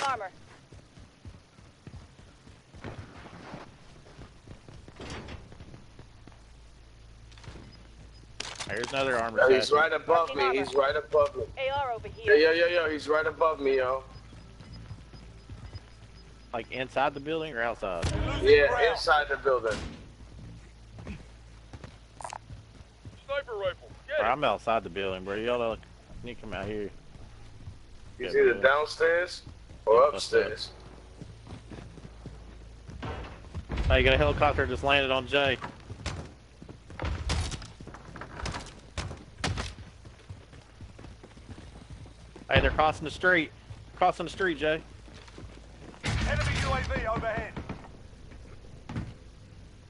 armor. There's another armor. Yo, he's right above me. He's right above me. AR over here. Yo. He's right above me, yo. Like inside the building or outside? Yeah, inside the building. Sniper rifle. Bro, I'm outside the building, bro. Y'all need to come out here. He's either downstairs or upstairs. Oh, you got a helicopter just landed on Jay. Hey, they're crossing the street. Crossing the street, Jay. Enemy UAV overhead.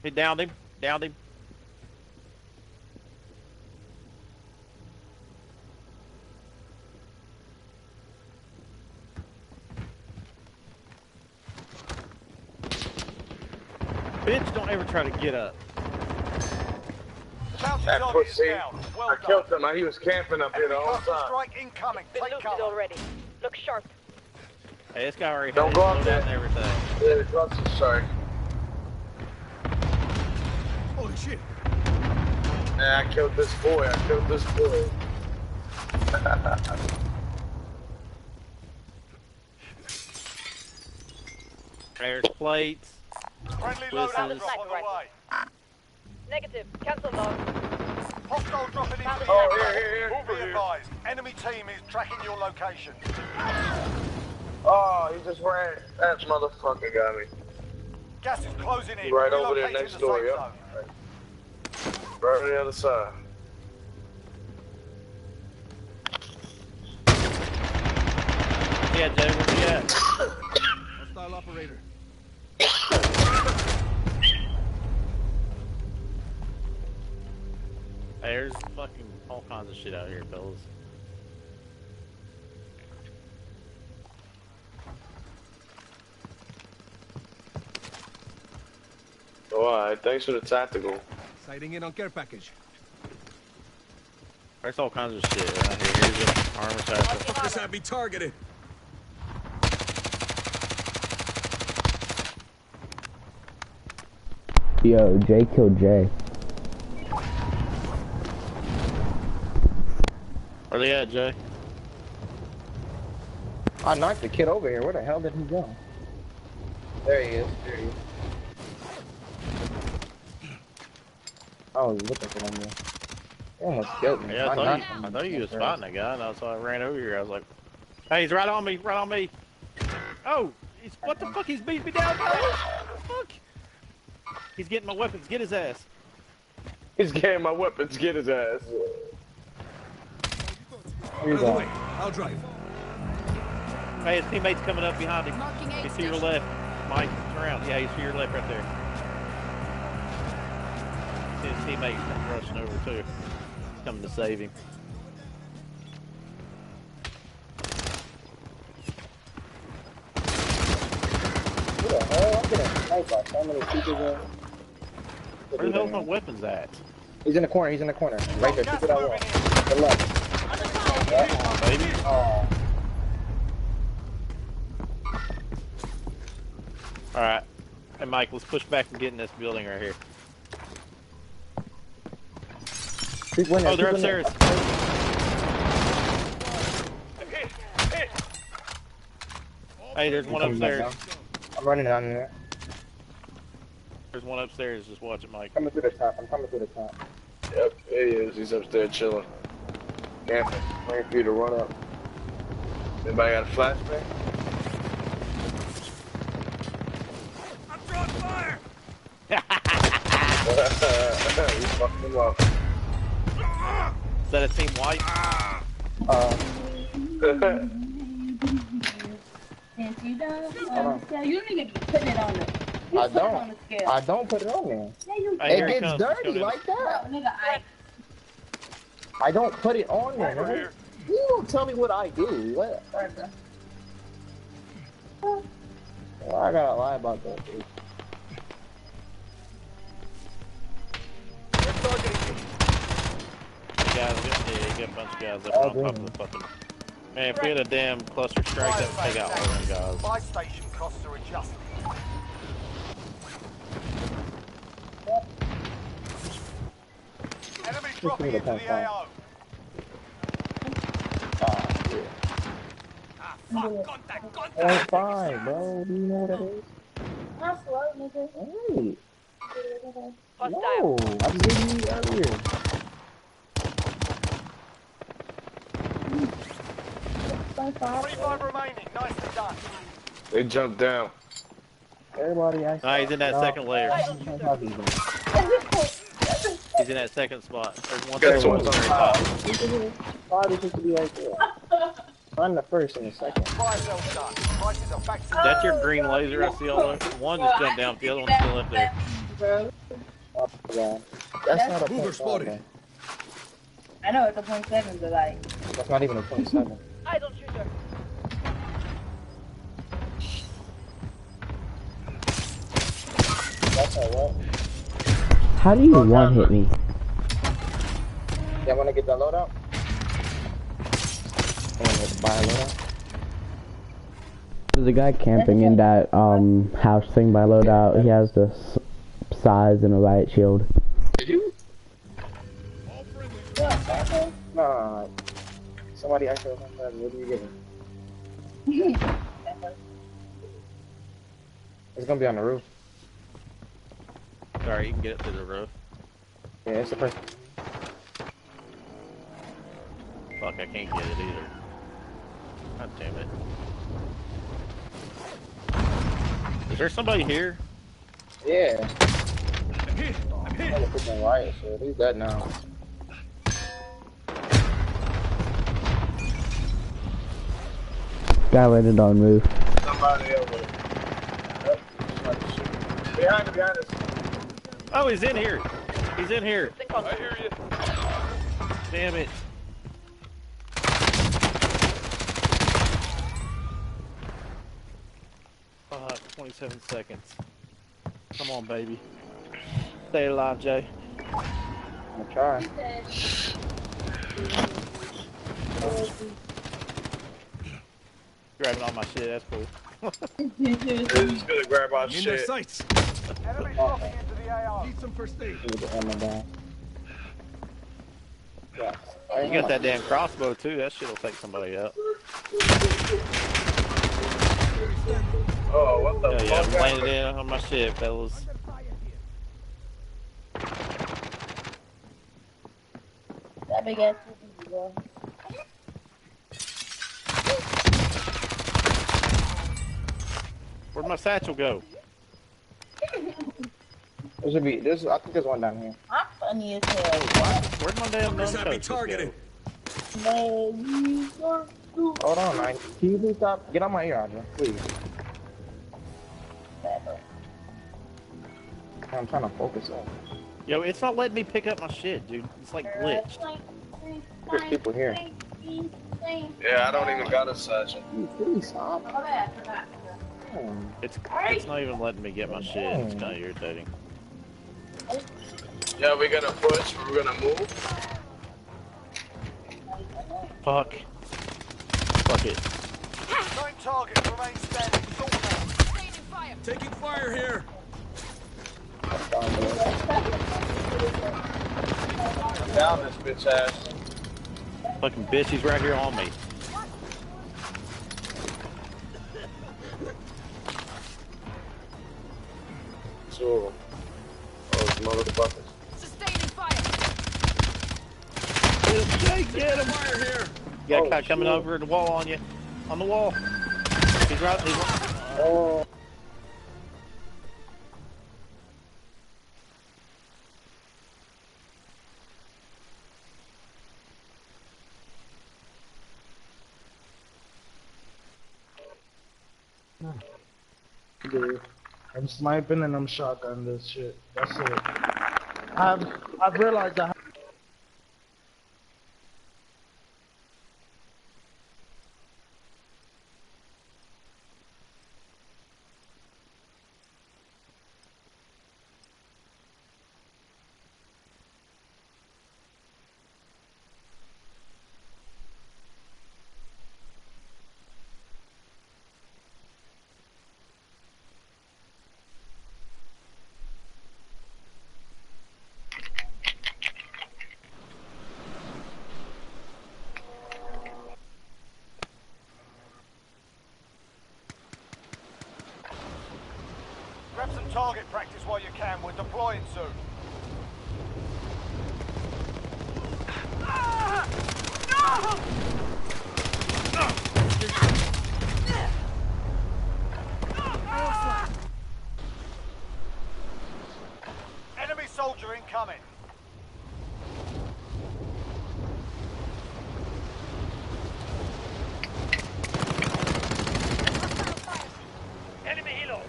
He downed him. Downed him. Bitch, don't ever try to get up. That pussy. I killed him. He was camping up here the whole time. Strike incoming. Take cover. Already. Look sharp. Hey, this guy already Don't go up there. And everything. Yeah, the trucks are sorry. Holy shit. Nah, I killed this boy. There's plates. Friendly loadout drop on the way. Negative. Cancel log. Hostile dropping into the Oh, area. here. Be advised. Enemy team is tracking your location. Oh, he just ran. That motherfucker got me. Gas is closing in. Right over there Relocating next the door, safe yep. zone. Right on the other side. Yeah, Jay, where's he at? Hostile operator. Hey, there's fucking all kinds of shit out here, fellas. Oh, alright, thanks for the tactical. Sighting in on care package. There's all kinds of shit around here. Here's the armor tactical. This had me targeted. Yo, Jay killed Jay. Where they at, Jay? I knocked the kid over here. Where the hell did he go? There he is. I was looking for him there. He almost killed me. Yeah, I thought you was fighting that guy, and that's why I ran over here. I was like, hey, he's right on me, right on me. Oh, what the fuck? He's beating me down, bro. What the fuck? He's getting my weapons. Get his ass. He's getting my weapons. Get his ass. I'll drive. Hey, his teammate's coming up behind him. He's to your left. Mike, turn around. Yeah, he's to your left right there. See his teammate rushing over too. He's coming to save him. Who the hell? I'm getting sniped by so many people there. Where the hell's my weapons at? He's in the corner. Right there. Shoot that wall. To the left. Baby. Oh. Alright. Hey, Mike, let's push back and get in this building right here. Oh, they're upstairs. Hey, there's one upstairs. I'm running down there. There's one upstairs. Just watch it, Mike. I'm coming through the top. Yep, there he is. He's upstairs chilling. Camping. Waiting for you to run up. Anybody got a flashbang? I'm drawing fire. We fucked him up. Is that a team white? If you don't scale, you don't even be putting it on the. I don't put it on there. Yeah, you Hey, It gets dirty like that. nigga, I don't put it on there. Nigga. You don't tell me what I do. What? Well, I gotta lie about that, dude. Guys, you got a bunch of guys up on top of the fucking Man, if we had a damn cluster strike, that would take out all them guys. Buy station costs are adjusted. Enemy dropping into the AO. Ah, fuck, contact, contact. 0.5, bro. Do you know what that is? Not slow, nigga. Hey. Hostile. No, I just gave you earlier. Bye, bye. 25 remaining, nicely done. They jumped down. Everybody actually. Nah, he's in that second layer. Is He's in that second spot. There's one Got there, someone one's on very top. top. Probably supposed to be right there. I'm the first and the second. Fire sale done. Prices are back to That's your green laser I see all over. One just jumped down, but the other one's still up there. Bro. Oh, yeah. That's not a Mover 0.5, spotted. man. I know it's a 0.7, but like, That's not even a 0.7. Eyes on shooter. That's all right. How do you one hit me? Yeah, wanna get that loadout? I wanna buy a loadout. There's a guy camping in that house thing by loadout. He has the size and a riot shield. Did you? Nah. Somebody actually went that. What are you getting? It's gonna be on the roof. Sorry, you can get it to the roof. Yeah, it's the first. Fuck, I can't get it either. God damn it. Is there somebody here? Yeah. I'm hit. I'm hit. I'm freaking riot shield. He's dead now. Guy landed on roof. Somebody over there. Yep, somebody shooting. Behind us. Oh, he's in here. He's in here. Think on. I hear you. Damn it. Fuck, 27 seconds. Come on, baby. Stay alive, Jay. I'm gonna try. Grabbing all my shit, that's cool. They're just gonna grab our In their shit. sights. Enemy dropping into the AO. Need some first aid. Get the ammo down. Yeah. You got that damn crossbow too, that shit'll take somebody out. Oh, what the Yeah, yeah, fuck? I'm landed in on my shit, fellas. that big ass TV, bro. Where'd my satchel go? There should be. This. I think there's one down here. I'm funny as hell. Where'd my damn This had me nunchucks go? targeted. Hold on, man. Can you please stop? Get on my ear, Audra, please. I'm trying to focus on. Yo, it's not letting me pick up my shit, dude. It's like glitched. There's people here. Yeah, I don't even got a satchel. Please stop. It's not even letting me get my shit. It's kind of irritating. Yeah, we're gonna push. We're gonna move. Fuck. Fuck it. 9 targets remain standing. Sort them out. Taking fire here. Down this bitch ass. Fucking bitch, he's right here on me. So, those motherfuckers. Get him, Jake, get him! Fire here. You got a guy coming over the wall on you. On the wall. He's right. Oh. Dude, I'm sniping and I'm shotgun this shit. That's it. I've realized I target practice while you can. We're deploying soon. Enemy soldier incoming. Enemy helo.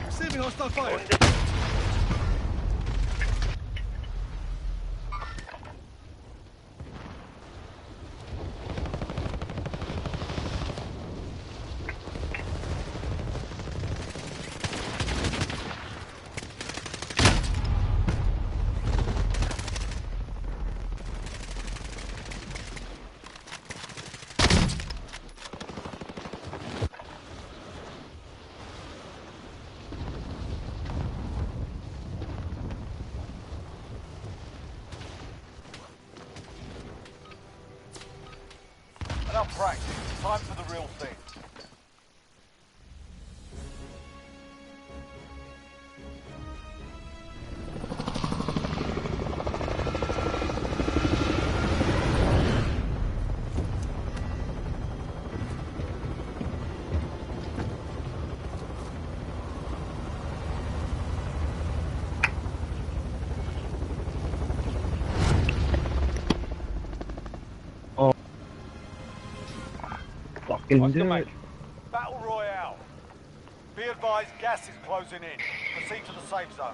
Receiving hostile fire. Enough practice. Time for the real thing. Fucking do it. Battle Royale. Be advised, gas is closing in. Proceed to the safe zone.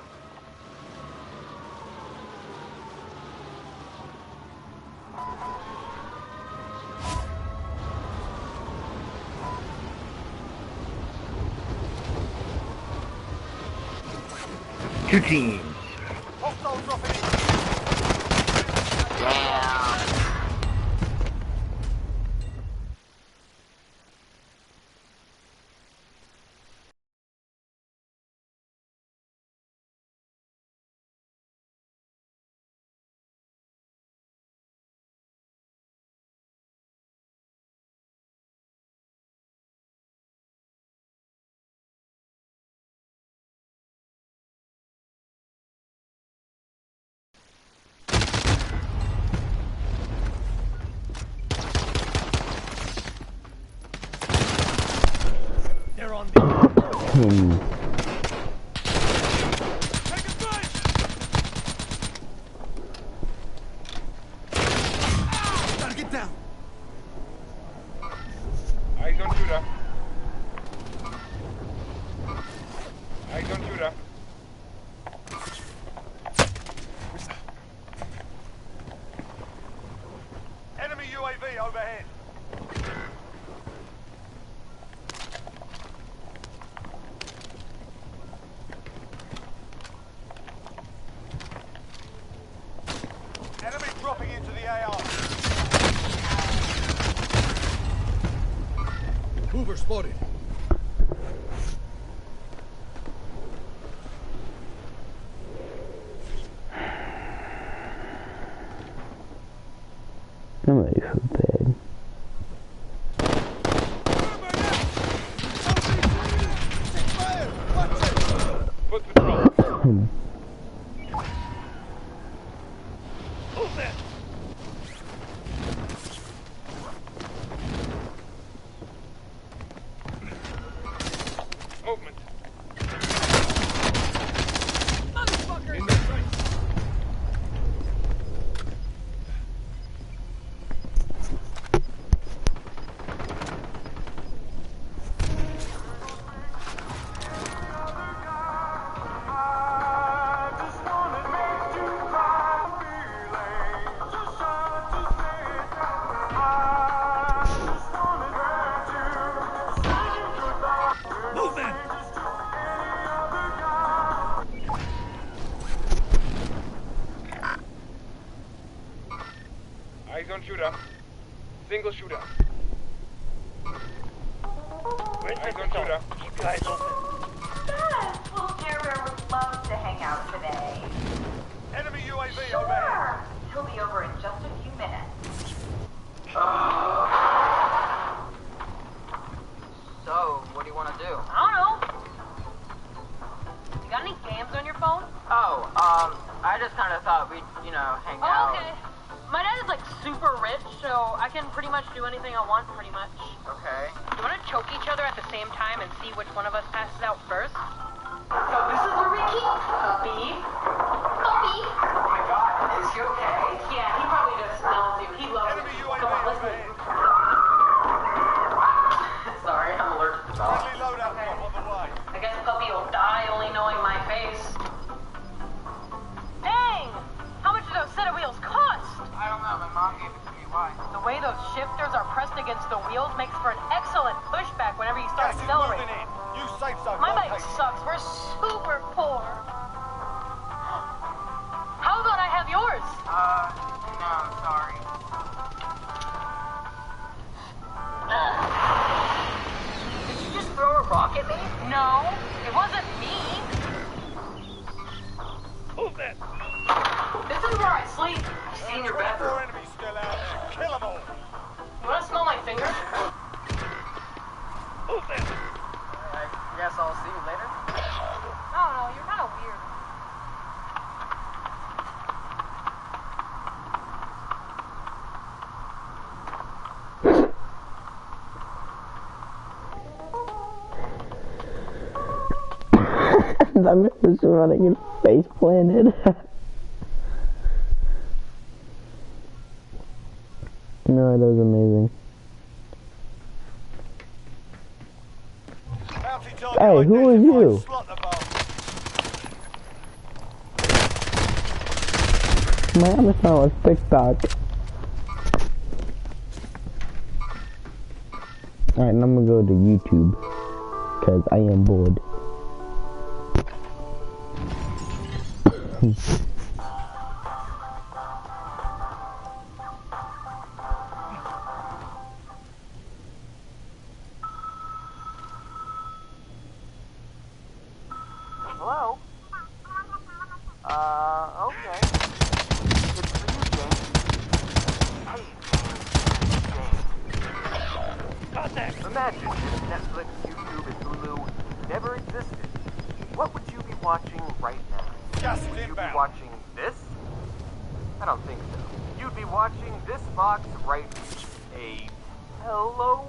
Two teams. Hostiles dropping in. They're on me. Gotta get down. Eyes on shooter. Eyes on shooter. Enemy UAV overhead. Enemy dropping into the AR. Hoover spotted. I'm ready for bed. Foot patrol. Move that. Movement. In their sights. Move that. Eyes on shooter. Single shooter. Where's Eyes the on shooter. Keep your eyes open. Yes, little Terror would love to hang out today. Enemy UAV Sure. overhead. He'll be over in just a few minutes. So, what do you want to do? I don't know. thought we'd, you know, hang Oh, out. okay. My dad is like super rich, so I can pretty much do anything I want, pretty much. Okay. You want to choke each other at the same time and see which one of us passes out first? So this is where we keep Puppy. Puppy? Oh my god, is he okay? Yeah, he probably just smells you. He loves Enemy you. UAV Come on, let's overhead. move. Sorry, I'm allergic to dogs. Friendly loadout drop on the way. I guess Puppy will die only knowing my face. Dang! How much do those set of wheels cost? I don't know, my mom gave it to me. Why? The way those shifters are pressed against the wheels makes for an excellent pushback whenever you start Gas is accelerating. moving in. New safe zone My bike located. sucks. We're super poor. How about I have yours? No, sorry. Did you just throw a rock at me? No, it wasn't me. Move that. This is where I sleep. I've seen your 4 bedroom. enemies still out there. Kill them all. You want to smell my fingers? Move that. I guess I'll see you later. No, you're kind of weird. That man was running and face planted. No, that was amazing. Bounty target Hey, who are identified. you? Slot the bomb. My Amazon was TikTok. Alright, and I'm gonna go to YouTube. Cause I am bored. Hello? Okay. It's for you, James. Hey, James. Contact. Imagine if Netflix, YouTube, and Hulu never existed. What would you be watching right now? Gas is Would you be inbound. watching this? I don't think so. You'd be watching this box right here. A television.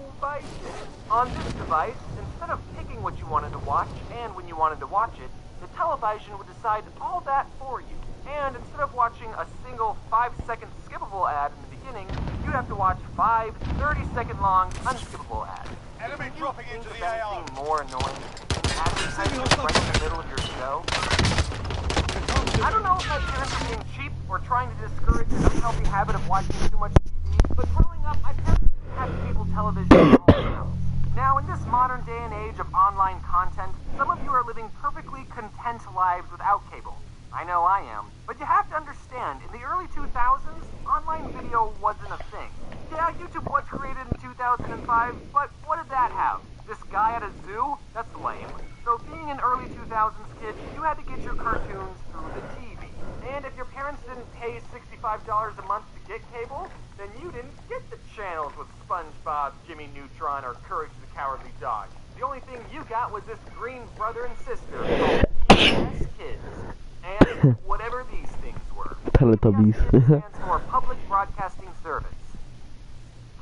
On this device, instead of picking what you wanted to watch and when you wanted to watch it, the television would decide all that for you. And instead of watching a single 5-second skippable ad in the beginning, you'd have to watch 5 30-second long unskippable ads. Enemy dropping Think into the of AO. anything more annoying than advertisements right in the middle of your show? I don't know if my parents are being cheap or trying to discourage an unhealthy habit of watching too much TV, but growing up, my parents didn't have cable television at home. Now, in this modern day and age of online content, some of you are living perfectly content lives without cable. I know I am. But you have to understand, in the early 2000s, online video wasn't a thing. Yeah, YouTube was created in 2005, but what did that have? This guy at a zoo? That's lame. So being an early 2000s kid, you had to get your cartoons through the TV. And if your parents didn't pay $65 a month to get cable, then you didn't get the channels with SpongeBob, Jimmy Neutron, or Courage the Cowardly Dog. The only thing you got was this green brother and sister called PBS Kids. And whatever these things were. Teletubbies. PBS stands for Public Broadcasting Service.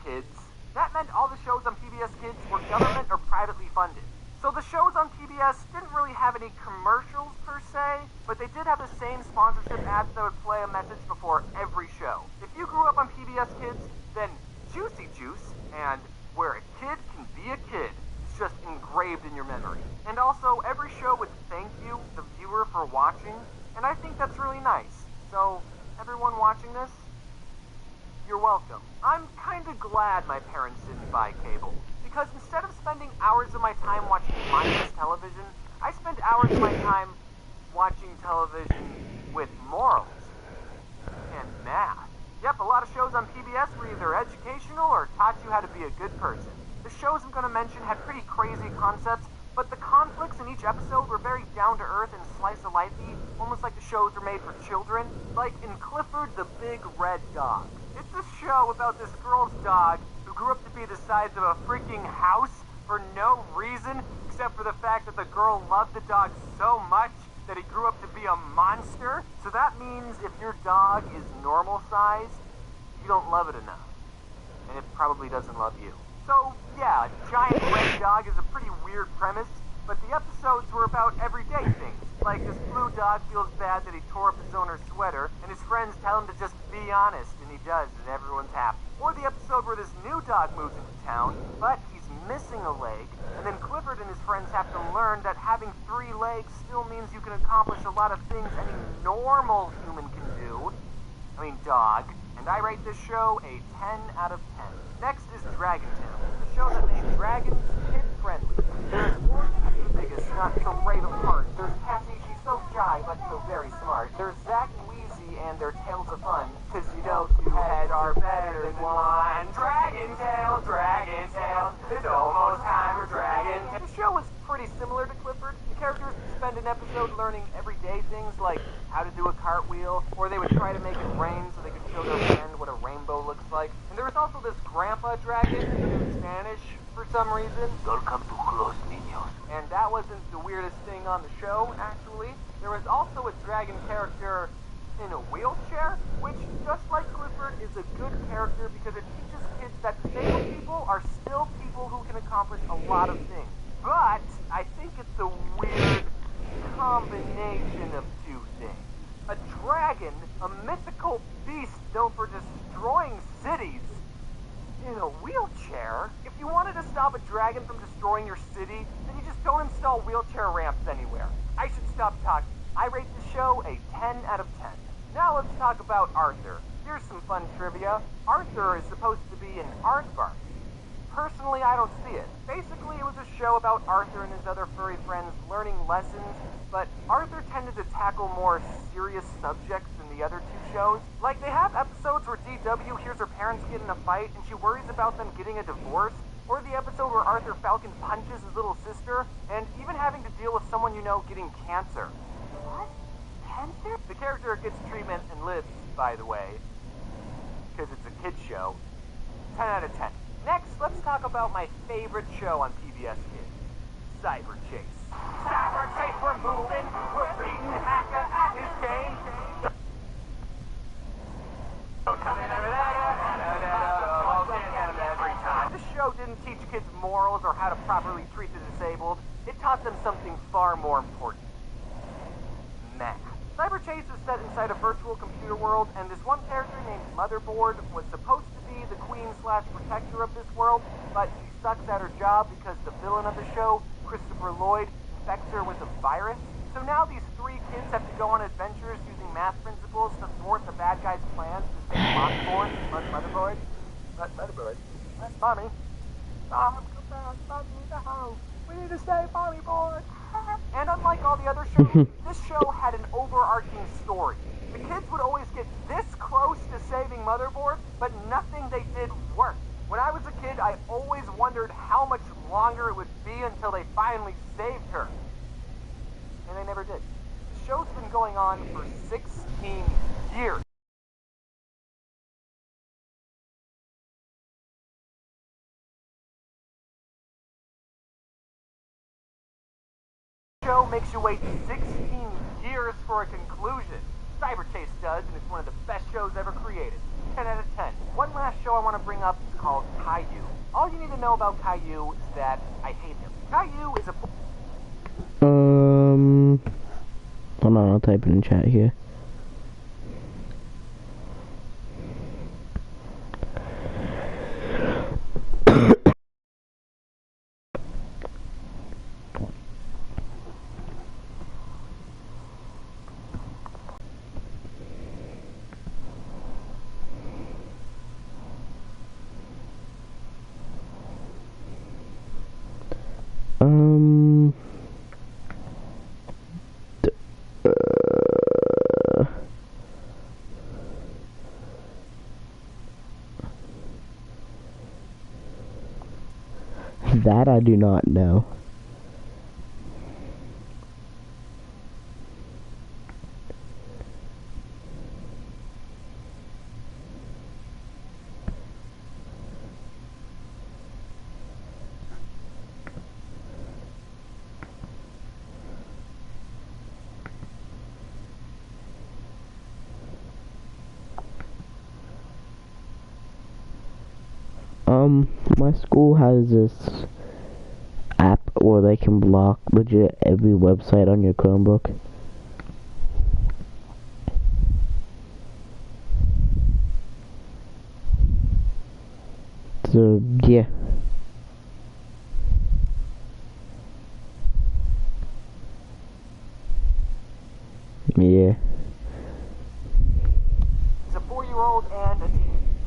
Kids. That meant all the shows on PBS Kids were government or privately funded. So the shows on PBS didn't really have any commercials per se, but they did have the same sponsorship ads that would play a message before every show. If you grew up on PBS Kids, then Juicy Juice and Where a Kid Can Be a Kid is just engraved in your memory. And also, every show would thank you, the viewer, for watching, and I think that's really nice. So, everyone watching this, you're welcome. I'm kinda glad my parents didn't buy cable, because instead of spending hours of my time watching mindless television, I spent hours of my time watching television with morals and math. Yep, a lot of shows on PBS were either educational or taught you how to be a good person. The shows I'm gonna mention had pretty crazy concepts, but the conflicts in each episode were very down-to-earth and slice-of-lifey, almost like the shows were made for children. Like in Clifford the Big Red Dog. It's a show about this girl's dog who grew up to be the size of a freaking house for no reason, except for the fact that the girl loved the dog so much that he grew up to be a monster. So that means if your dog is normal size, you don't love it enough. And it probably doesn't love you. So yeah, a giant red dog is a pretty weird premise, but the episodes were about everyday things. Like this blue dog feels bad that he tore up his owner's sweater, and his friends tell him to just be honest, and he does, and everyone's happy. Or the episode where this new dog moves into town, but he's missing a leg, and then Clifford and his friends have to learn that having 3 legs still means you can accomplish a lot of things any normal human can do. I mean, dog. And I rate this show a 10 out of 10. Next is Dragon Town, the show that made dragons kid-friendly. There's Oregon, the biggest, not so brave of heart. There's Cassie, she's so shy, but so very smart. There's Zach and Wheezy and their tales of fun, cause you know 2 heads are better than 1. Dragon Tale, it's almost time for Dragon Tale. The show was pretty similar to Clifford. The characters spend an episode learning everyday things like how to do a cartwheel, or they would try to make it rain so they could show their friend what a rainbow looks like. And there was also this grandpa dragon in Spanish for some reason. Don't come too close, niños. And that wasn't the weirdest thing on the show, actually. There was also a dragon character in a wheelchair, which, just like Clifford, is a good character because it teaches kids that disabled people are still people who can accomplish a lot of things. But I think it's a weird combination of 2 things. A dragon, a mythical beast known for destroying cities, in a wheelchair? If you wanted to stop a dragon from destroying your city, then you just don't install wheelchair ramps anywhere. I should stop talking. I rate the show a 10 out of 10. Now let's talk about Arthur. Here's some fun trivia. Arthur is supposed to be an aardvark. Personally, I don't see it. Basically, it was a show about Arthur and his other furry friends learning lessons, but Arthur tended to tackle more serious subjects than the other 2 shows. Like, they have episodes where DW hears her parents get in a fight and she worries about them getting a divorce, or the episode where Arthur Falcon punches his little sister, and even having to deal with someone you know getting cancer. What? Cancer? The character gets treatment and lives, by the way, because it's a kid's show. 10 out of 10. Next, let's talk about my favorite show on PBS Kids, Cyber Chase. Cyber Chase, we're moving, we're beating the hacker at his game. This show didn't teach kids morals or how to properly treat the disabled. It taught them something far more important. Math. Cyber Chase is set inside a virtual computer world, and this one character named Motherboard was supposed to be the queen/protector of this world, but she sucks at her job because the villain of the show, Christopher Lloyd, infects her with a virus. So now these 3 kids have to go on adventures using math principles to thwart the bad guy's plans to save Motherboard. Mommy. Mom, come back. Mommy, no. We need to save Mommy Board. And unlike all the other shows, this show had an overarching story. The kids would always get this close to saving Motherboard, but nothing they did worked. When I was a kid, I always wondered how much longer it would be until they finally saved her. And they never did. The show's been going on for 16 years. The show makes you wait 16 years for a conclusion. Cyber Chase does, and it's one of the best shows ever created. 10 out of 10. One last show I want to bring up is called Caillou. All you need to know about Caillou is that I hate him. Caillou is a... Hold on, I'll type it in chat here. That I do not know. My school has this app where they can block legit every website on your Chromebook. So, yeah. Yeah. He's a 4-year-old and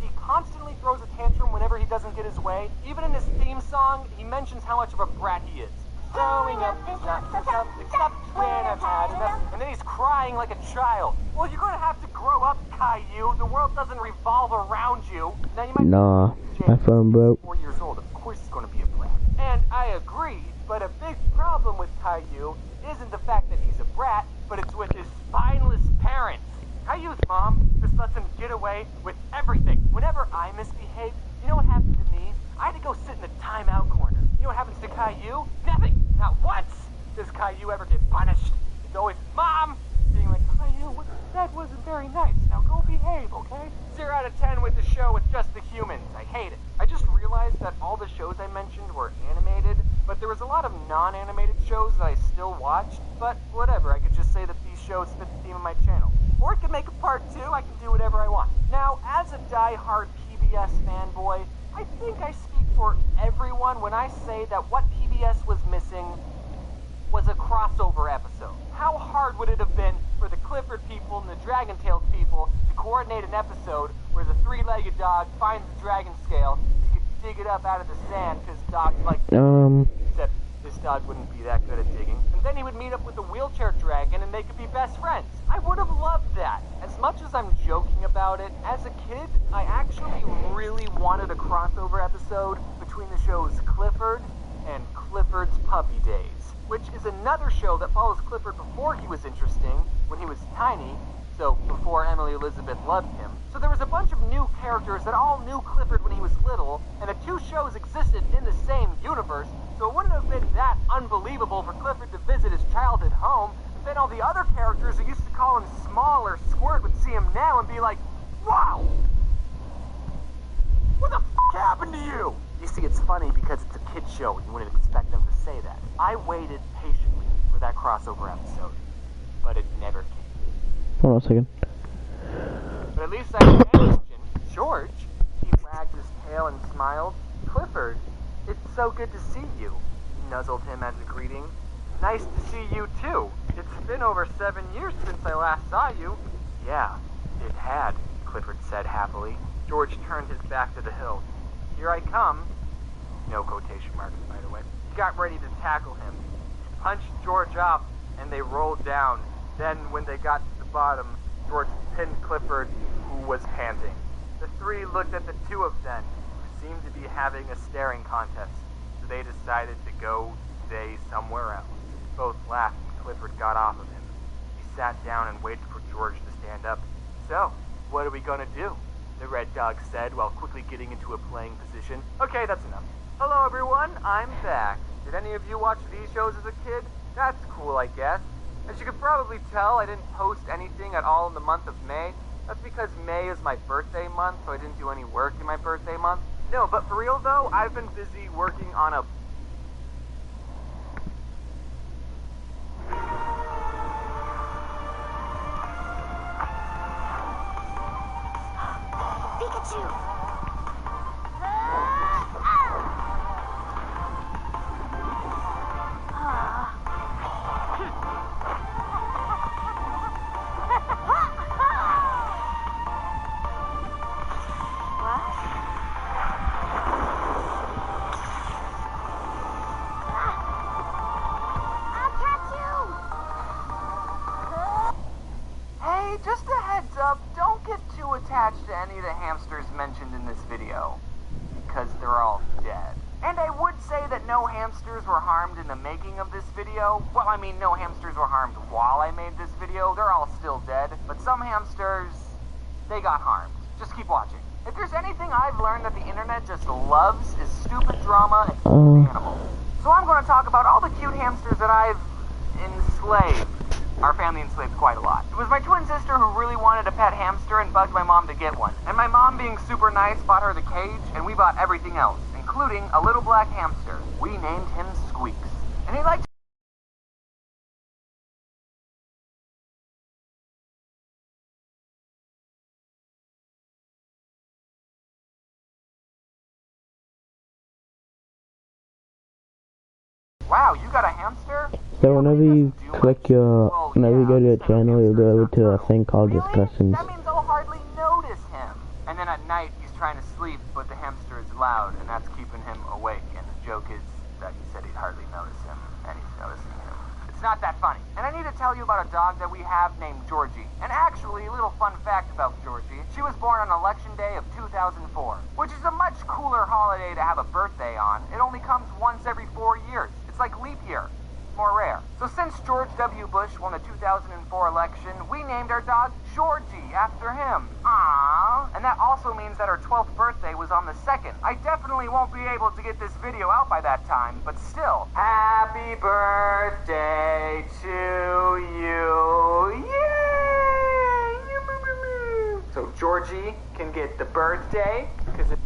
he constantly throws a tantrum whenever he doesn't get his way. Even in his theme song, he mentions how much of a brat he is. Growing up is not enough, except when I've had enough. And then he's crying like a child. Well, you're gonna have to grow up, Caillou. The world doesn't revolve around you. Now you might Nah, my phone broke. 4 years old, of course he's gonna be a brat. And I agree, but a big problem with Caillou isn't the fact that he's a brat, but it's with his spineless parents. Caillou's mom just lets him get away with everything. Whenever I misbehave, you know what happened to me? I had to go sit in the timeout corner. You know what happens to Caillou? Nothing. Not once does Caillou ever get punished. It's always Mom being like, Caillou, that wasn't very nice. Now go behave, okay? 0 out of 10 with the show with just the humans. I hate it. I just realized that all the shows I mentioned were animated, but there was a lot of non-animated shows that I still watched. But whatever, I could just say that these shows fit the theme of my channel. Or I can make a part 2, I can do whatever I want. Now, as a die-hard PBS fanboy, I think I speak for everyone when I say that what PBS was missing was a crossover episode. How hard would it have been for the Clifford people and the Dragon Tales people to coordinate an episode where the 3-legged dog finds the dragon scale, you could dig it up out of the sand because dogs like except this dog wouldn't be that good at digging. And then he would meet up with the wheelchair dragon and they could be best friends. I would have loved that. As much as I'm joking about it, as a kid, I actually really wanted a crossover episode between the shows Clifford and Clifford's Puppy Days, which is another show that follows Clifford before he was interesting, when he was tiny, so before Emily Elizabeth loved him. So there was a bunch of new characters that all knew Clifford when he was little, and the 2 shows existed in the same universe, so it wouldn't have been that unbelievable for Clifford to visit his childhood home. Then all the other characters who used to call him Small or Squirt would see him now and be like, wow! What the f*** happened to you? You see, it's funny because it's a kid's show and you wouldn't expect them to say that. I waited patiently for that crossover episode, but it never came. Hold on a second. But at least I can mention George. He wagged his tail and smiled. Clifford, it's so good to see you. He nuzzled him as a greeting. Nice to see you too. It's been over 7 years since I last saw you. Yeah, it had, Clifford said happily. George turned his back to the hill. Here I come. No quotation marks, by the way. He got ready to tackle him. He punched George up, and they rolled down. Then, when they got to the bottom, George pinned Clifford, who was panting. The 3 looked at the 2 of them, who seemed to be having a staring contest, so they decided to go stay somewhere else. Both laughed when Clifford got off of him. He sat down and waited for George to stand up. So, what are we gonna do? The red dog said while quickly getting into a playing position. Okay, that's enough. Hello everyone, I'm back. Did any of you watch these shows as a kid? That's cool, I guess. As you can probably tell, I didn't post anything at all in the month of May. That's because May is my birthday month, so I didn't do any work in my birthday month. No, but for real though, I've been busy working on a Pikachu! Just a heads up, don't get too attached to any of the hamsters mentioned in this video, because they're all dead. And I would say that no hamsters were harmed in the making of this video. Well, I mean, no hamsters were harmed while I made this video. They're all still dead. But some hamsters, they got harmed. Just keep watching. If there's anything I've learned that the internet just loves, is stupid drama and cute animals. So I'm going to talk about all the cute hamsters that I've enslaved. Our family enslaved quite a lot. It was my twin sister who really wanted a pet hamster and bugged my mom to get one. And my mom, being super nice, bought her the cage, and we bought everything else, including including a little black hamster. We named him Squeaks. And he liked Wow, you got a hamster? So whenever you go to your channel, you'll go over to a thing called discussions. That means I'll hardly notice him. And then at night, he's trying to sleep, but the hamster is loud, and that's keeping him awake. And the joke is that he said he'd hardly notice him, and he's noticing him. It's not that funny. And I need to tell you about a dog that we have named Georgie. And actually, a little fun fact about Georgie. She was born on Election Day of 2004, which is a much cooler holiday to have a birthday on. It only comes once every 4 years. It's like leap year. More rare. So since George W. Bush won the 2004 election, we named our dog Georgie after him. Aww. And that also means that her 12th birthday was on the 2nd. I definitely won't be able to get this video out by that time, but still. Happy birthday to you. Yay! So Georgie can get the birthday, because it's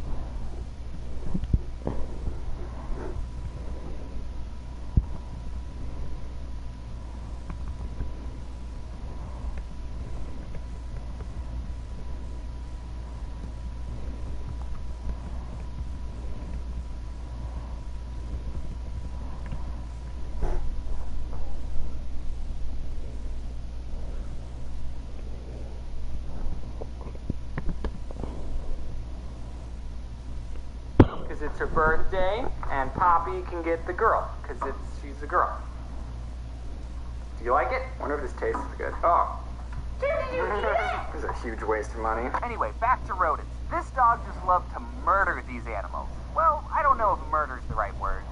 her birthday, and Poppy can get the girl, because she's a girl. Do you like it? I wonder if this tastes good. Oh. This is a huge waste of money. Anyway, back to rodents. This dog just loved to murder these animals. Well, I don't know if murder's the right word.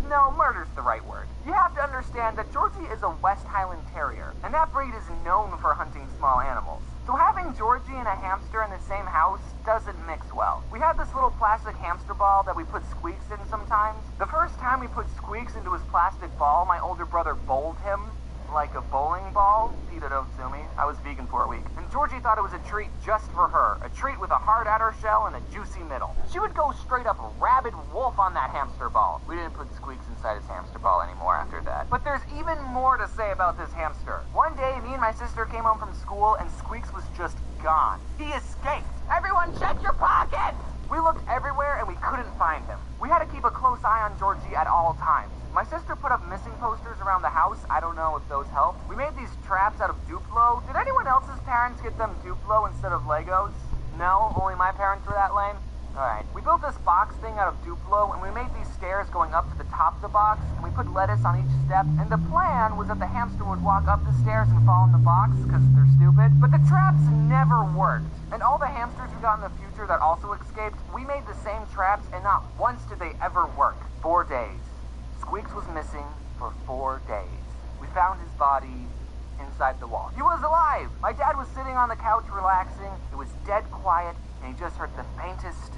No, murder's the right word. You have to understand that Georgie is a West Highland Terrier, and that breed is known for hunting small animals. So having Georgie and a hamster in the same house doesn't mix well. We had this little plastic hamster ball that we put Squeaks in sometimes. The first time we put Squeaks into his plastic ball, my older brother bowled him like a bowling ball. Tito don't sue me. I was vegan for a week. And Georgie thought it was a treat just for her. A treat with a hard outer shell and a juicy middle. She would go straight up rabid wolf on that hamster ball. We didn't put Squeaks inside his hamster ball anymore after that. But there's even more to say about this hamster. One day, me and my sister came home from school and Squeaks was just gone. He escaped. Everyone check your pockets! We looked everywhere and we couldn't find him. We had to keep a close eye on Georgie at all times. My sister put up missing posters around the house. I don't know if those helped. We made these traps out of Duplo. Did anyone else's parents get them Duplo instead of Legos? No? Only my parents were that lame? Alright. We built this box thing out of Duplo, and we made these stairs going up to the top of the box, and we put lettuce on each step, and the plan was that the hamster would walk up the stairs and fall in the box, because they're stupid. But the traps never worked. And all the hamsters we got in the future that also escaped, we made the same traps, and not once did they ever work. 4 days. Squeaks was missing for 4 days. We found his body inside the wall. He was alive! My dad was sitting on the couch relaxing. It was dead quiet, and he just heard the faintest...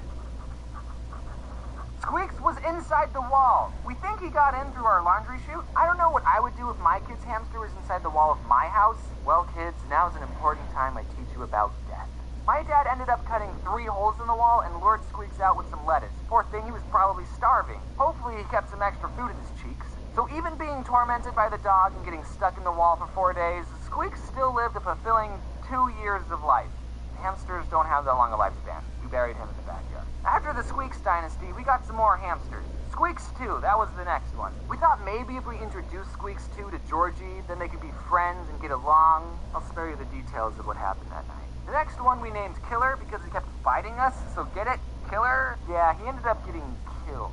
Squeaks was inside the wall. We think he got in through our laundry chute. I don't know what I would do if my kid's hamster was inside the wall of my house. Well, kids, now's an important time I teach you about death. My dad ended up cutting 3 holes in the wall and lured Squeaks out with some lettuce. Poor thing, he was probably starving. Hopefully he kept some extra food in his cheeks. So even being tormented by the dog and getting stuck in the wall for 4 days, Squeaks still lived a fulfilling 2 years of life. Hamsters don't have that long a lifespan. We buried him in the backyard. After the Squeaks dynasty, we got some more hamsters. Squeaks 2, that was the next one. We thought maybe if we introduced Squeaks 2 to Georgie, then they could be friends and get along. I'll spare you the details of what happened that night. The next one we named Killer because he kept biting us, so get it? Killer? Yeah, he ended up getting killed.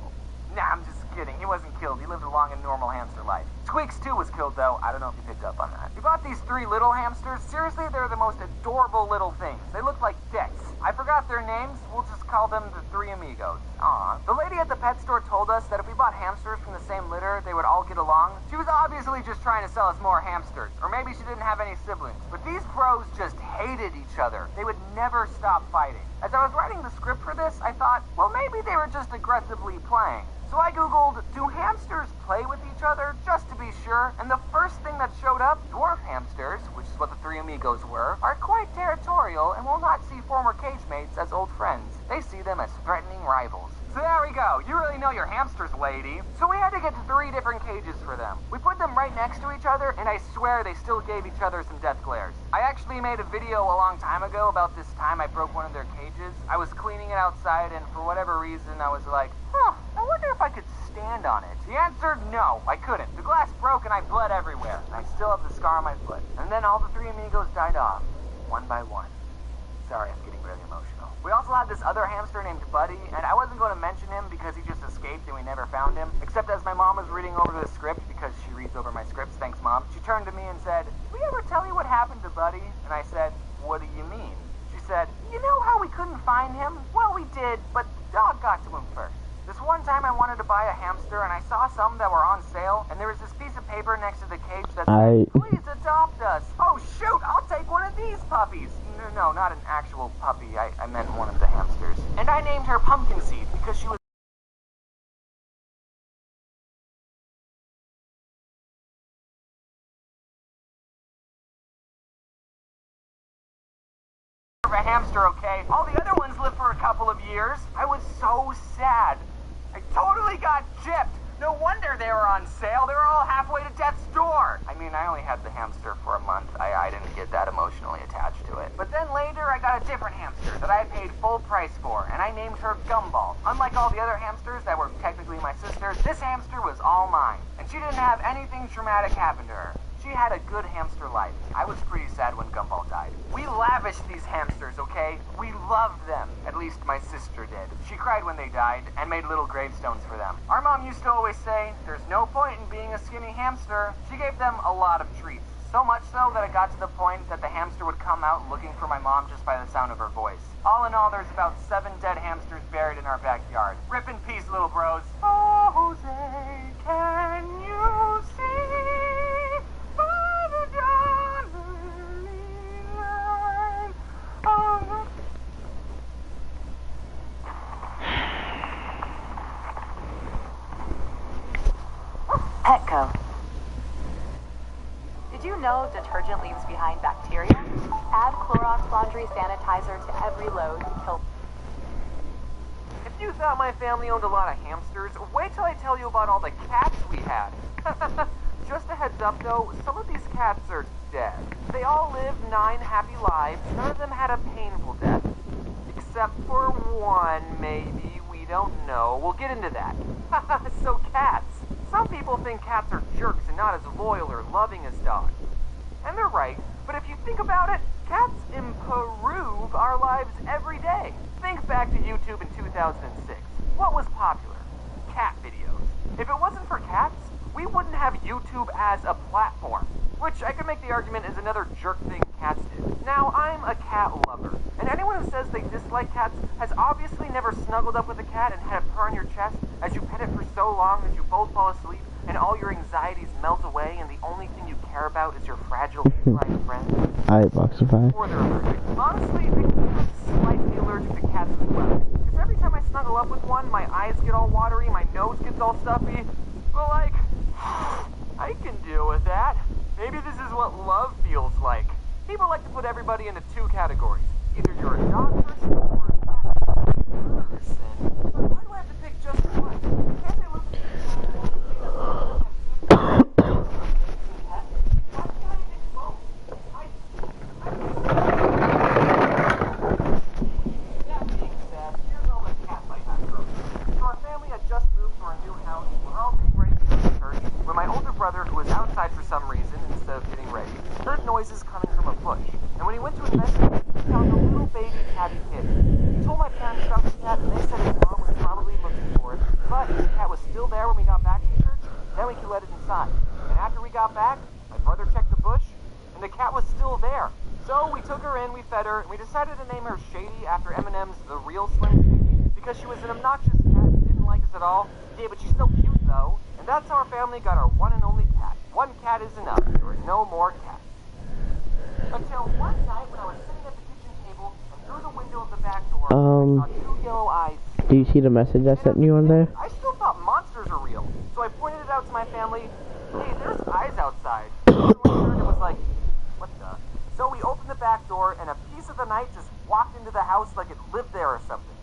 Nah, I'm just kidding. He wasn't killed. He lived a long and normal hamster life. Squeaks 2 was killed, though. I don't know if you picked up on that. We bought these 3 little hamsters. Seriously, they're the most adorable little things. They look like dicks. I forgot their names. We'll just call them the 3 amigos. Aw. The lady at the pet store told us that if we bought hamsters from the same litter, they would all get along. She was obviously just trying to sell us more hamsters. Or maybe she didn't have any siblings. But these bros just hated each other. They would never stop fighting. As I was writing the script for this, I thought, well, maybe they were just aggressively playing. So I googled, do hamsters play with each other, just to be sure, and the first thing that showed up, dwarf hamsters, which is what the 3 amigos were, are quite territorial and will not see former cage mates as old friends. They see them as threatening rivals. So there we go. You really know your hamsters, lady. So we had to get 3 different cages for them. We put them right next to each other, and I swear they still gave each other some death glares. I actually made a video a long time ago about this time I broke one of their cages. I was cleaning it outside, and for whatever reason, I was like, I wonder if I could stand on it. The answer, no, I couldn't. The glass broke and I bled everywhere. I still have the scar on my foot. And then all the 3 amigos died off, one by one. Sorry, I'm getting really emotional. We also had this other hamster named Buddy, and I wasn't going to mention him because he just escaped and we never found him. Except as my mom was reading over the script, because she reads over my scripts, thanks Mom, she turned to me and said, "Did we ever tell you what happened to Buddy?" And I said, "What do you mean?" She said, "You know how we couldn't find him? Well, we did, but the dog got to him first. This one time I wanted to buy a hamster and I saw some that were on sale, and there was this piece of paper next to the cage that said, please adopt us. Oh shoot, I'll take one of these puppies. No, not an actual puppy. I meant one of the hamsters. And I named her Pumpkin Seed because she was a hamster, okay? All the other ones lived for a couple of years. I was so sad. I totally got gypped. No wonder they were on sale. They were all halfway to death's door. I mean, I only had the hamster for a month. I didn't get that emotionally attached to it. But then later, I got a different hamster that I paid full price for, and I named her Gumball. Unlike all the other hamsters that were technically my sister's, this hamster was all mine. And she didn't have anything traumatic happen to her. She had a good hamster life. I was pretty sad when Gumball died. We lavished these hamsters, okay? We loved them. At least my sister did. She cried when they died and made little gravestones for them. Our mom used to always say, there's no point in being a skinny hamster. She gave them a lot of treats. So much so that it got to the point that the hamster would come out looking for my mom just by the sound of her voice. All in all, there's about 7 dead hamsters buried in our backyard. Rip in peace, little bros. Oh, Jose, can you see? Petco. Did you know detergent leaves behind bacteria? Add Clorox laundry sanitizer to every load to kill. If you thought my family owned a lot of hamsters, wait till I tell you about all the cats we had. Just a heads up though, some of these cats are dead. They all lived 9 happy lives. None of them had a painful death. Except for one, maybe. We don't know. We'll get into that. So cats. Some people think cats are jerks and not as loyal or loving as dogs. And they're right, but if you think about it, cats improve our lives every day. Think back to YouTube in 2006. What was popular? Cat videos. If it wasn't for cats, we wouldn't have YouTube as a platform. Which I could make the argument is another jerk thing cats do. Now, I'm a cat lover, and anyone who says they dislike cats has obviously never snuggled up with a cat and had it purr on your chest as you pet it for so long that you both fall asleep and all your anxieties melt away and the only thing you care about is your fragile feline friend. Alright, Boxify. Or they're allergic. Honestly, I'm slightly allergic to cats as well. Because every time I snuggle up with one, my eyes get all watery, my nose gets all stuffy. Well, like, I can deal with that. Maybe this is what love feels like. People like to put everybody into 2 categories. Either you're a dog person or a cat person. But why do I have to pick just one? Can't I look That being said, here's all the cat life I've grown. So our family had just moved to our new house. We're all getting ready to go to church when my older brother, who was outside for some reason instead of getting ready, heard noises coming from a bush. And when he went to investigate, he found a little baby tabby kid. He told my parents about the cat, and they said his mom was probably looking for it. But the cat was still there when we got back to church. Then we could let it inside. And after we got back, my brother checked the bush, and the cat was still there. So we took her in, we fed her, and we decided to name her Shady after Eminem's The Real Slim Shady, because she was an obnoxious cat and didn't like us at all. Yeah, but she's so cute though. And that's how our family got our one and only cat. One cat is enough. There were no more cats. Until one night when I was sitting at the kitchen table and through the window of the back door, I saw 2 yellow eyes. Do you see the message I sent you on there? I still thought monsters are real. So I pointed it out to my family. Hey, there's eyes outside. And it was like, what the? So we opened the back door and a piece of the night just walked into the house like it lived there or something.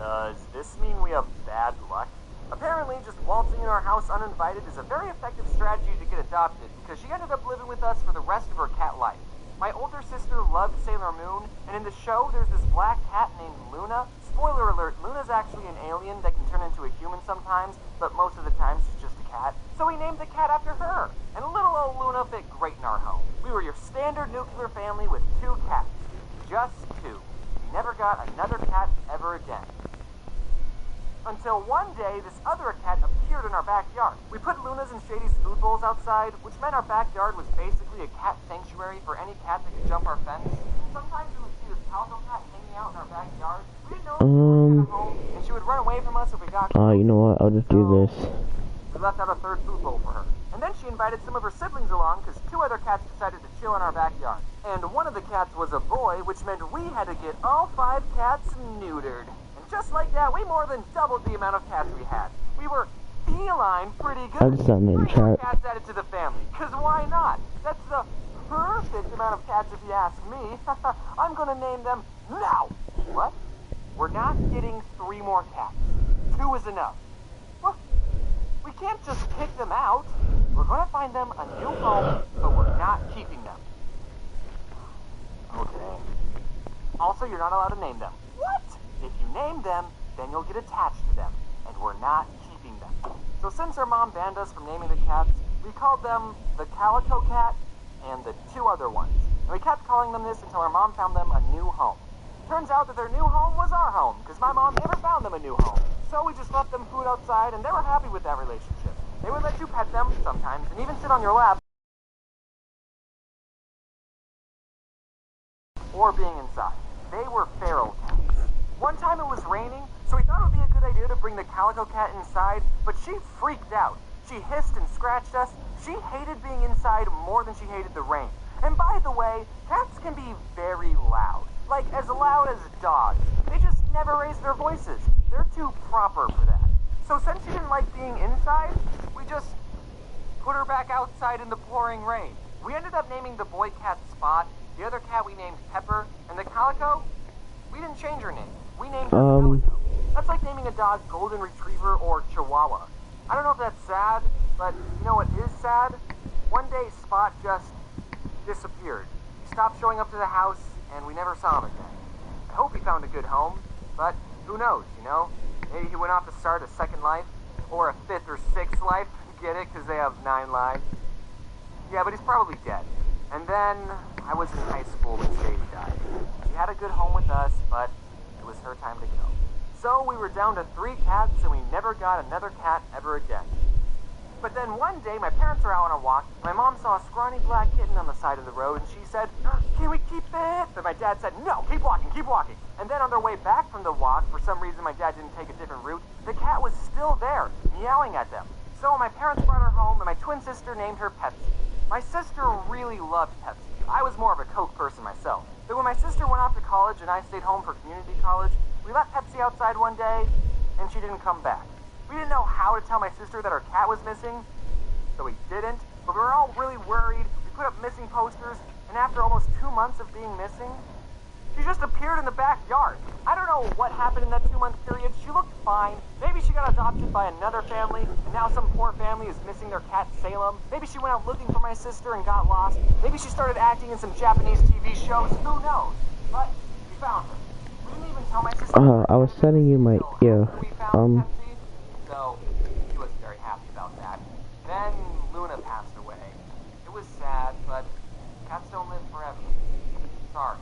Does this mean we have bad luck? Apparently, just waltzing in our house uninvited is a very effective strategy to get adopted, because she ended up living with us for the rest of her cat life. My older sister loved Sailor Moon, and in the show there's this black cat named Luna. Spoiler alert, Luna's actually an alien that can turn into a human sometimes, but most of the time she's just a cat. So we named the cat after her, and little old Luna fit great in our home. We were your standard nuclear family with 2 cats. Just 2. We never got another cat ever again. Until one day, this other cat appeared in our backyard. We put Luna's and Shady's food bowls outside, which meant our backyard was basically a cat sanctuary for any cat that could jump our fence. Sometimes we would see this calico cat hanging out in our backyard. We didn't know if she was at home, and she would run away from us if we got close. You know what? I'll just do this. We left out a 3rd food bowl for her. And then she invited some of her siblings along because 2 other cats decided to chill in our backyard. And one of the cats was a boy, which meant we had to get all 5 cats neutered. Just like that, we more than doubled the amount of cats we had. We were feline pretty good. I just sent it in chat. Cats added to the family, because why not? That's the perfect amount of cats if you ask me. I'm gonna name them now. What? We're not getting 3 more cats. 2 is enough. Well, we can't just kick them out. We're gonna find them a new home, but we're not keeping them. Okay. Also, you're not allowed to name them. What? If you name them, then you'll get attached to them, and we're not keeping them. So since our mom banned us from naming the cats, we called them the Calico Cat and the 2 other ones. And we kept calling them this until our mom found them a new home. Turns out that their new home was our home, because my mom never found them a new home. So we just left them food outside, and they were happy with that relationship. They would let you pet them sometimes, and even sit on your lap, or being inside. They were feral cats. One time it was raining, so we thought it would be a good idea to bring the Calico Cat inside, but she freaked out. She hissed and scratched us. She hated being inside more than she hated the rain. And by the way, cats can be very loud. Like as loud as dogs. They just never raise their voices. They're too proper for that. So since she didn't like being inside, we just put her back outside in the pouring rain. We ended up naming the boy cat Spot, the other cat we named Pepper, and the Calico, we didn't change her name. We named her Calico. That's like naming a dog Golden Retriever or Chihuahua. I don't know if that's sad, but you know what is sad? One day Spot just disappeared. He stopped showing up to the house, and we never saw him again. I hope he found a good home, but who knows, you know? Maybe he went off to start a 2nd life, or a 5th or 6th life. Get it? Because they have 9 lives. Yeah, but he's probably dead. And then I was in high school when Shady died. She had a good home with us, but it was her time to go. So we were down to 3 cats, and we never got another cat ever again. But then one day, my parents were out on a walk. My mom saw a scrawny black kitten on the side of the road, and she said, "Can we keep it?" But my dad said, "No, keep walking, keep walking." And then on their way back from the walk, for some reason my dad didn't take a different route, the cat was still there, meowing at them. So my parents brought her home, and my twin sister named her Pepsi. My sister really loved Pepsi. I was more of a Coke person myself. But when my sister went off to college and I stayed home for community college, we let Pepsi outside one day, and she didn't come back. We didn't know how to tell my sister that her cat was missing, so we didn't. But we were all really worried. We put up missing posters, and after almost 2 months of being missing, she just appeared in the backyard. I don't know what happened in that 2-month period. She looked fine. Maybe she got adopted by another family, and now some poor family is missing their cat Salem. Maybe she went out looking for my sister and got lost. Maybe she started acting in some Japanese TV shows. Who knows? But we found her. We didn't even tell my sister. I was sending you my Pepsi, so she was very happy about that. Then Luna passed away. It was sad, but cats don't live forever. Sorry.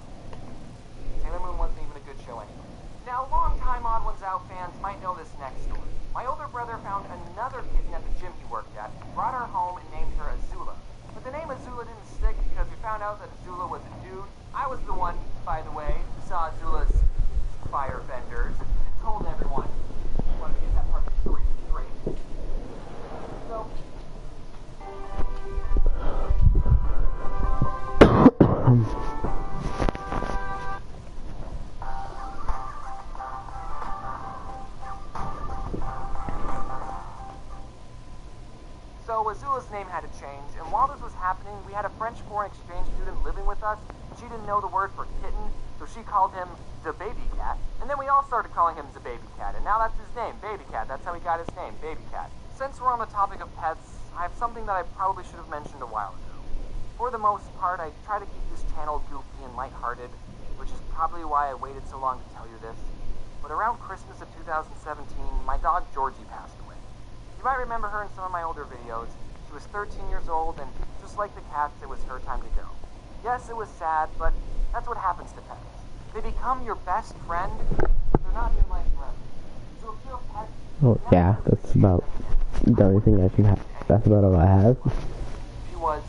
Sailor Moon wasn't even a good show anyway. Now, long-time Odd Ones Out fans might know this next story. My older brother found another kitten at the gym he worked at, brought her home, and named her Azula. But the name Azula didn't stick because we found out that Azula was a dude. I was the one, by the way, who saw Azula's fire benders and told everyone. I wanted to get that part of the story straight. So... So Azula's name had to change, and while this was happening, we had a French foreign exchange student living with us, and she didn't know the word for kitten, so she called him the baby cat. And then we also started calling him the baby cat, and now that's his name, Baby Cat. That's how he got his name, Baby Cat. Since we're on the topic of pets, I have something that I probably should have mentioned a while ago. For the most part, I try to keep this channel goofy and lighthearted, which is probably why I waited so long to tell you this. But around Christmas of 2017, my dog Georgie passed away. You might remember her in some of my older videos. She was 13 years old, and just like the cats, it was her time to go. Yes, it was sad, but that's what happens to pets. They become your best friend, but they're not your life forever. So if you're a pet... Oh, yeah, that's about the only thing I can have. That's about all I have. She was...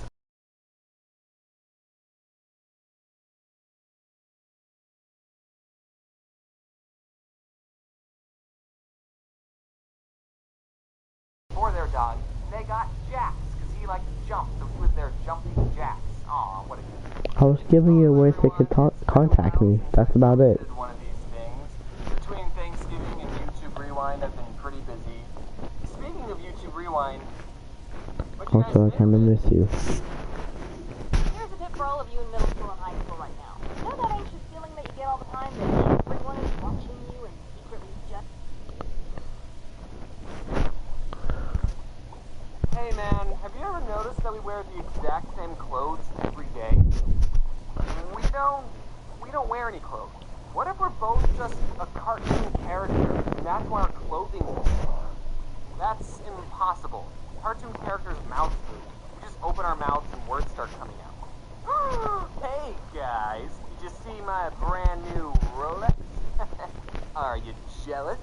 For their dog, they got Jax, because he liked to jump, so he was their jumping Jax. Aw, what a good... I was giving you ways they could contact me. That's about it. One of these things. Between Thanksgiving and YouTube Rewind, I've been pretty busy. Speaking of YouTube Rewind, Also, I kinda miss you. Here's a tip for all of you in middle school and high school right now. You know that anxious feeling that you get all the time that everyone is watching you and secretly just... Hey man, have you ever noticed that we wear the exact same clothes every day? We don't wear any clothes. What if we're both just a cartoon character, and that's why our clothing is different? That's impossible. Cartoon characters' mouths move. We just open our mouths and words start coming out. Hey guys, did you see my brand new Rolex? Are you jealous?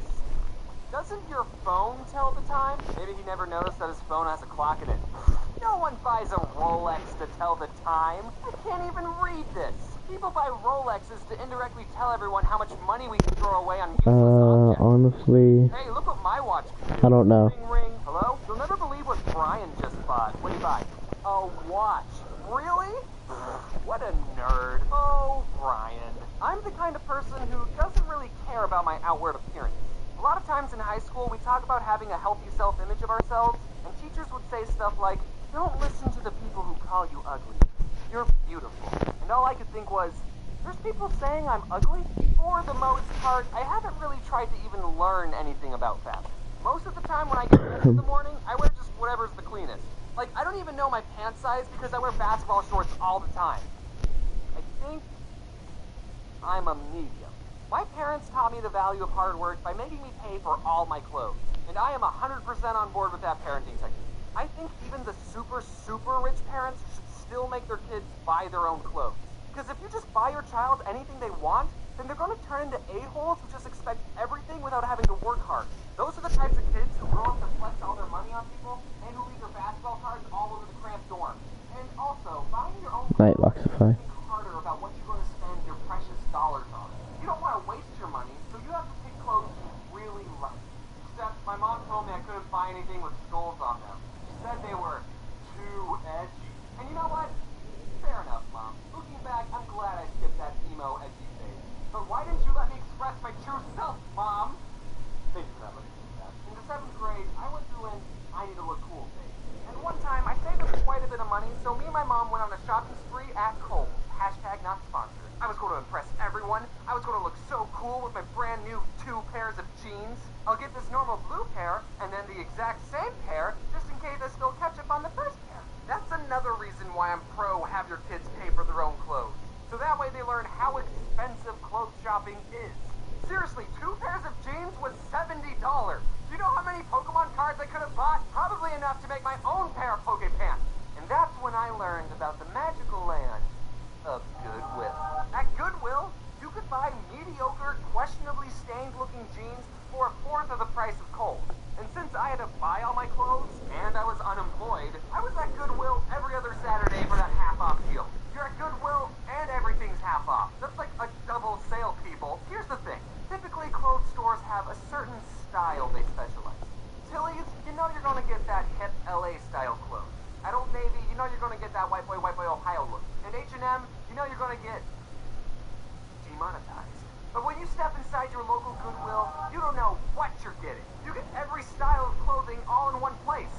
Doesn't your phone tell the time? Maybe he never noticed that his phone has a clock in it. No one buys a Rolex to tell the time. I can't even read this. People buy Rolexes to indirectly tell everyone how much money we can throw away on useless objects. Honestly... Hey, look what my watch can do. I don't know. Ring, ring. Hello? You'll never believe what Brian just bought. What did he buy? A watch. Really? What a nerd. Oh, Brian. I'm the kind of person who doesn't really care about my outward appearance. A lot of times in high school, we talk about having a healthy self-image of ourselves, and teachers would say stuff like, don't listen to the people who call you ugly. You're beautiful. And all I could think was, there's people saying I'm ugly? For the most part, I haven't really tried to even learn anything about fashion. Most of the time when I get dressed in the morning, I wear just whatever's the cleanest. Like, I don't even know my pant size because I wear basketball shorts all the time. I think I'm a medium. My parents taught me the value of hard work by making me pay for all my clothes. And I am 100% on board with that parenting technique. I think even the super, super rich parents should still make their kids buy their own clothes. Because if you just buy your child anything they want, then they're going to turn into a-holes who just expect everything without having to work hard. Those are the types of kids who grow up to flex all their money on people and who leave their basketball cards all over the cramped dorm. And also, buying your own clothes is harder about what you're going to spend your precious dollars on. You don't want to waste your money, so you have to pick clothes you really like. Except my mom told me I couldn't buy anything with skulls on them. She said they were too edgy. And you know what? Fair enough, Mom. Looking back, I'm glad I skipped that emo edgy phase. But why didn't you let me express my true self, Mom? Thank you for not letting me do that. In the 7th grade, I went through an I need to look cool phase. And one time, I saved up quite a bit of money, so me and my mom went on a shopping spree at Kohl's. Hashtag not sponsored. I was going to impress everyone. I was going to look so cool with my brand new 2 pairs of jeans. I'll get this normal blue pair, and then the exact same pair, just in case I spill ketchup on the first pair. That's another reason why I'm pro have your kids pay for their own clothes. So that way they learn how expensive clothes shopping is. Seriously, 2 pairs of jeans was $70. Do you know how many Pokemon cards I could have bought? Probably enough to make my own pair of Poke Pants. And that's when I learned about the magical land of Goodwill. At Goodwill, you could buy mediocre, questionably stained-looking jeans for 1/4 of the price of Kohl's. And since I had to buy all my clothes, and I was unemployed, I was at Goodwill every other Saturday for that half-off deal. You're at Goodwill, and everything's half off. That's like a double sale, people. Here's the thing. Typically, clothes stores have a certain style they specialize in. Tilly's, you know you're going to get that hip LA-style clothes. At Old Navy, you know you're going to get that white boy, Ohio look. And H&M, you know you're going to get demonetized. But when you step inside your local Goodwill, you don't know what you're getting. You get every style of clothing all in one place.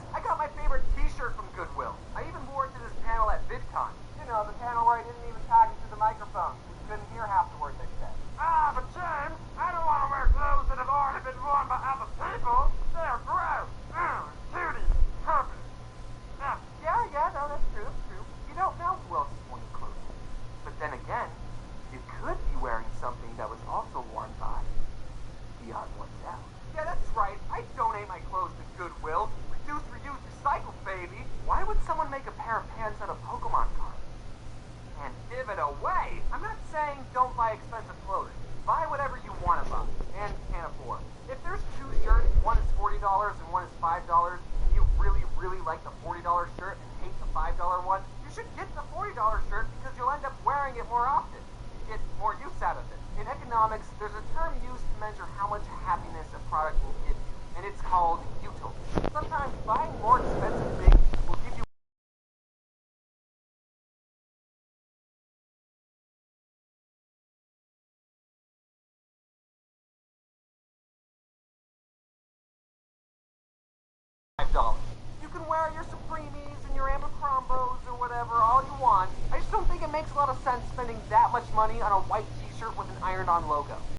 sense spending that much money on a white t-shirt with an iron-on logo.